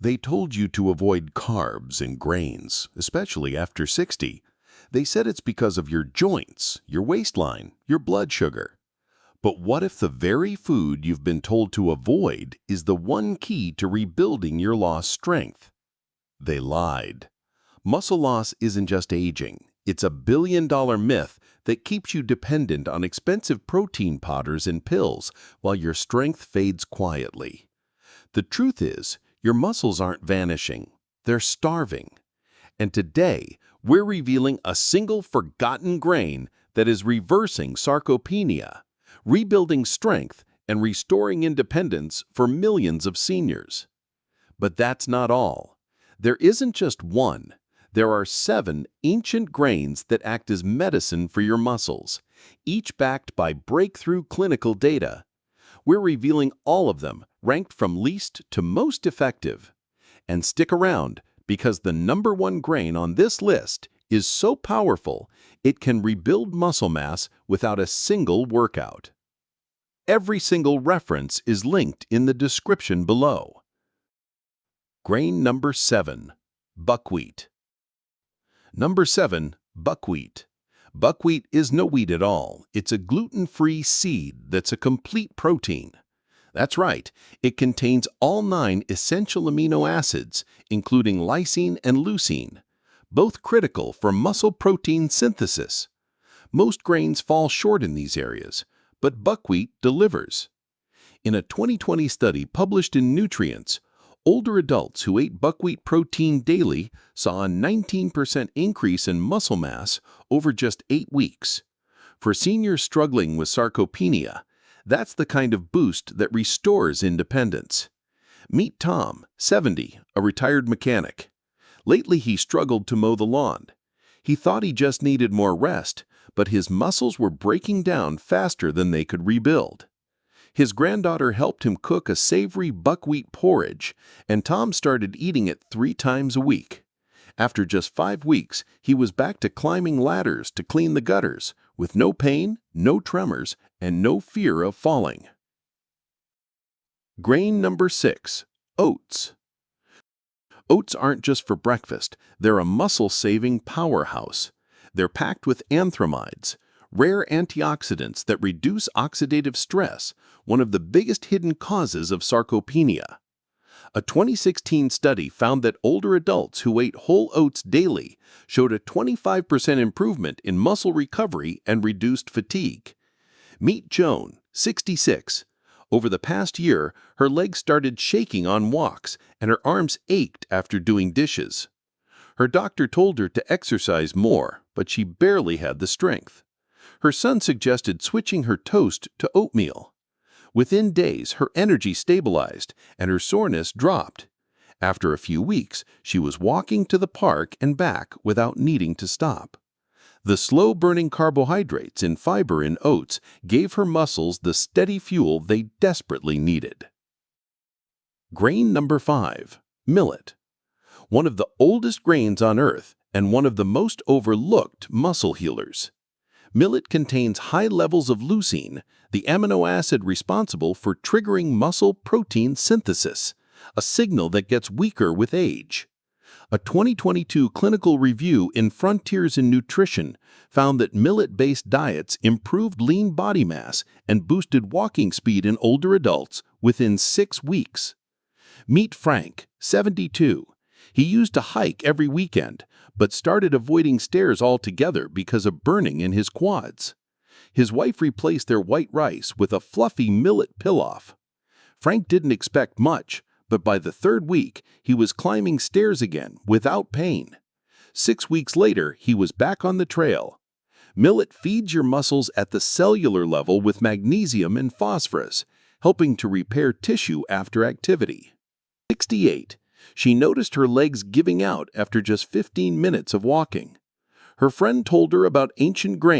They told you to avoid carbs and grains, especially after 60. They said it's because of your joints, your waistline, your blood sugar. But what if the very food you've been told to avoid is the one key to rebuilding your lost strength? They lied. Muscle loss isn't just aging. It's a billion-dollar myth that keeps you dependent on expensive protein powders and pills while your strength fades quietly. The truth is, your muscles aren't vanishing. They're starving. And today, we're revealing a single forgotten grain that is reversing sarcopenia, rebuilding strength, and restoring independence for millions of seniors. But that's not all. There isn't just one. There are 7 ancient grains that act as medicine for your muscles, each backed by breakthrough clinical data. We're revealing all of them, ranked from least to most effective. And stick around, because the #1 grain on this list is so powerful, it can rebuild muscle mass without a single workout. Every single reference is linked in the description below. Grain number 7, buckwheat. Number 7, buckwheat. Buckwheat is no wheat at all. It's a gluten-free seed that's a complete protein. That's right, it contains all 9 essential amino acids, including lysine and leucine, both critical for muscle protein synthesis. Most grains fall short in these areas, but buckwheat delivers. In a 2020 study published in Nutrients, older adults who ate buckwheat protein daily saw a 19% increase in muscle mass over just 8 weeks. For seniors struggling with sarcopenia, that's the kind of boost that restores independence. Meet Tom, 70, a retired mechanic. Lately, he struggled to mow the lawn. He thought he just needed more rest, but his muscles were breaking down faster than they could rebuild. His granddaughter helped him cook a savory buckwheat porridge, and Tom started eating it 3 times a week. After just 5 weeks, he was back to climbing ladders to clean the gutters, with no pain, no tremors, and no fear of falling. Grain number 6, oats. Oats aren't just for breakfast, they're a muscle-saving powerhouse. They're packed with anthracids, rare antioxidants that reduce oxidative stress, one of the biggest hidden causes of sarcopenia. A 2016 study found that older adults who ate whole oats daily showed a 25% improvement in muscle recovery and reduced fatigue. Meet Joan, 66. Over the past year, her legs started shaking on walks and her arms ached after doing dishes. Her doctor told her to exercise more, but she barely had the strength. Her son suggested switching her toast to oatmeal. Within days, her energy stabilized and her soreness dropped. After a few weeks, she was walking to the park and back without needing to stop. The slow-burning carbohydrates and fiber in oats gave her muscles the steady fuel they desperately needed. Grain number 5, millet. One of the oldest grains on Earth and one of the most overlooked muscle healers. Millet contains high levels of leucine, the amino acid responsible for triggering muscle protein synthesis, a signal that gets weaker with age. A 2022 clinical review in Frontiers in Nutrition found that millet-based diets improved lean body mass and boosted walking speed in older adults within 6 weeks. Meet Frank, 72. He used to hike every weekend, but started avoiding stairs altogether because of burning in his quads. His wife replaced their white rice with a fluffy millet pilaf. Frank didn't expect much, but by the 3rd week, he was climbing stairs again without pain. 6 weeks later, he was back on the trail. Millet feeds your muscles at the cellular level with magnesium and phosphorus, helping to repair tissue after activity. 68. She noticed her legs giving out after just 15 minutes of walking. Her friend told her about ancient grains